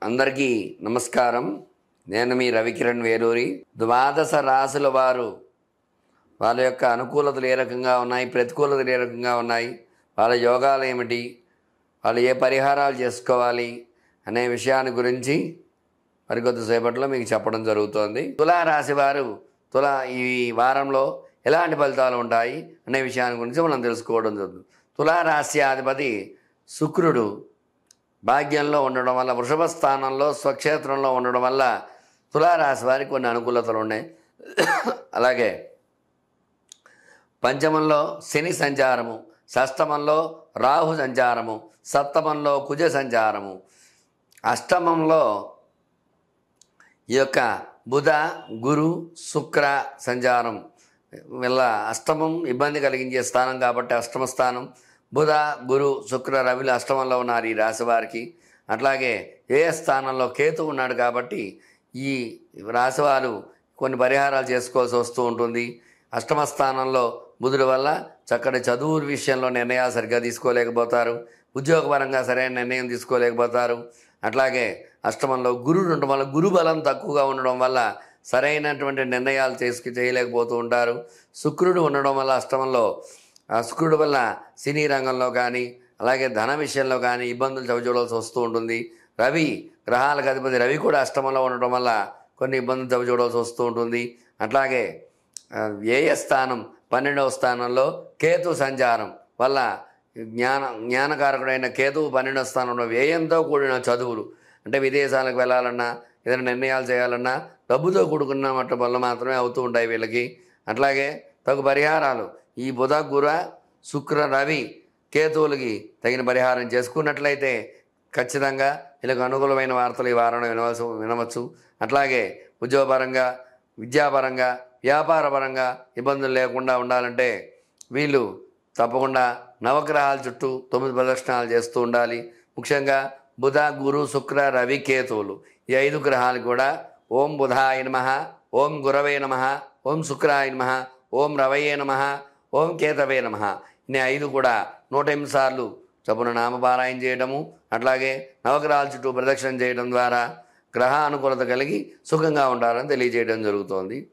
అందరికీ నమస్కారం. నేను మీ రవికిరణ్ వేలూరి. ద్వాదశ రాశుల వారు వాళ్ళ యొక్క అనుకూలతలు ఏ రకంగా ఉన్నాయి, ప్రతికూలతలు ఏ రకంగా ఉన్నాయి, వాళ్ళ యోగాలు ఏమిటి, వాళ్ళు ఏ పరిహారాలు చేసుకోవాలి అనే విషయాన్ని గురించి మరికొద్దిసేపట్లో మీకు చెప్పడం జరుగుతోంది. తులారాశి వారు ఈ వారంలో ఎలాంటి ఫలితాలు ఉంటాయి అనే విషయాన్ని గురించి మనం తెలుసుకోవడం జరుగుతుంది. తులారాశి అధిపతి శుక్రుడు భాగ్యంలో ఉండడం వల్ల, వృషభ స్థానంలో స్వక్షేత్రంలో ఉండడం వల్ల తులారాశి వారికి కొన్ని అనుకూలతలు ఉన్నాయి. అలాగే పంచమంలో శని సంచారము, షష్టమంలో రాహు సంచారము, సప్తమంలో కుజ సంచారము, అష్టమంలో ఈ యొక్క బుధ గురు శుక్ర సంచారం వల్ల అష్టమం ఇబ్బంది కలిగించే స్థానం కాబట్టి అష్టమ స్థానం. బుధ గురు శుక్ర రవిలు అష్టమంలో ఉన్నారు ఈ రాశి వారికి. అట్లాగే ఏ స్థానంలో కేతు ఉన్నాడు కాబట్టి ఈ రాశివారు కొన్ని పరిహారాలు చేసుకోవాల్సి వస్తూ ఉంటుంది. అష్టమ స్థానంలో బుధుడి వల్ల చక్కటి చదువు విషయంలో నిర్ణయాలు సరిగ్గా తీసుకోలేకపోతారు, ఉద్యోగపరంగా సరైన నిర్ణయం తీసుకోలేకపోతారు. అట్లాగే అష్టమంలో గురుడు ఉండడం వల్ల, గురు బలం తక్కువగా ఉండడం వల్ల సరైనటువంటి నిర్ణయాలు చేయలేకపోతూ ఉంటారు. శుక్రుడు ఉండడం వల్ల అష్టమంలో శుక్రుడి వల్ల సినీ రంగంలో కానీ అలాగే ధన విషయంలో కానీ ఇబ్బందులు చవిచూడాల్సి వస్తూ ఉంటుంది. రవి గ్రహాలకు అధిపతి రవి కూడా అష్టమంలో ఉండడం వల్ల కొన్ని ఇబ్బందులు చవిచూడాల్సి వస్తూ ఉంటుంది. అట్లాగే వ్యయ స్థానం 12వ స్థానంలో కేతు సంచారం వల్ల జ్ఞానకారకుడైన కేతువు 12వ స్థానంలో వ్యయంతో కూడిన చదువులు, అంటే విదేశాలకు వెళ్ళాలన్నా ఏదైనా నిర్ణయాలు చేయాలన్నా డబ్బుతో కూడుకున్న మట్ట వల్ల మాత్రమే అవుతూ ఉంటాయి వీళ్ళకి. అట్లాగే తగు పరిహారాలు ఈ బుధ గుర శుక్ర రవి కేతువులకి తగిన పరిహారం చేసుకున్నట్లయితే ఖచ్చితంగా వీళ్ళకు అనుకూలమైన వార్తలు ఈ వారంలో వినవచ్చు. అట్లాగే ఉద్యోగపరంగా, విద్యాపరంగా, వ్యాపారపరంగా ఇబ్బందులు లేకుండా ఉండాలంటే వీళ్ళు తప్పకుండా నవగ్రహాల చుట్టూ 9 ప్రదక్షిణాలు చేస్తూ ఉండాలి. ముఖ్యంగా బుధ గురు శుక్ర రవి కేతువులు ఈ 5 గ్రహాలు కూడా ఓం బుధాయ నమః, ఓం గురవే నమః, ఓం శుక్రాయ నమః, ఓం రవయే నమః, ఓం కేతవే నమః ఇన్ని 5 కూడా 108 సార్లు చొప్పున నామపారాయణ చేయడము, అట్లాగే నవగ్రహాల చుట్టూ ప్రదక్షిణ చేయడం ద్వారా గ్రహ అనుకూలత కలిగి సుఖంగా ఉంటారని తెలియజేయడం జరుగుతోంది.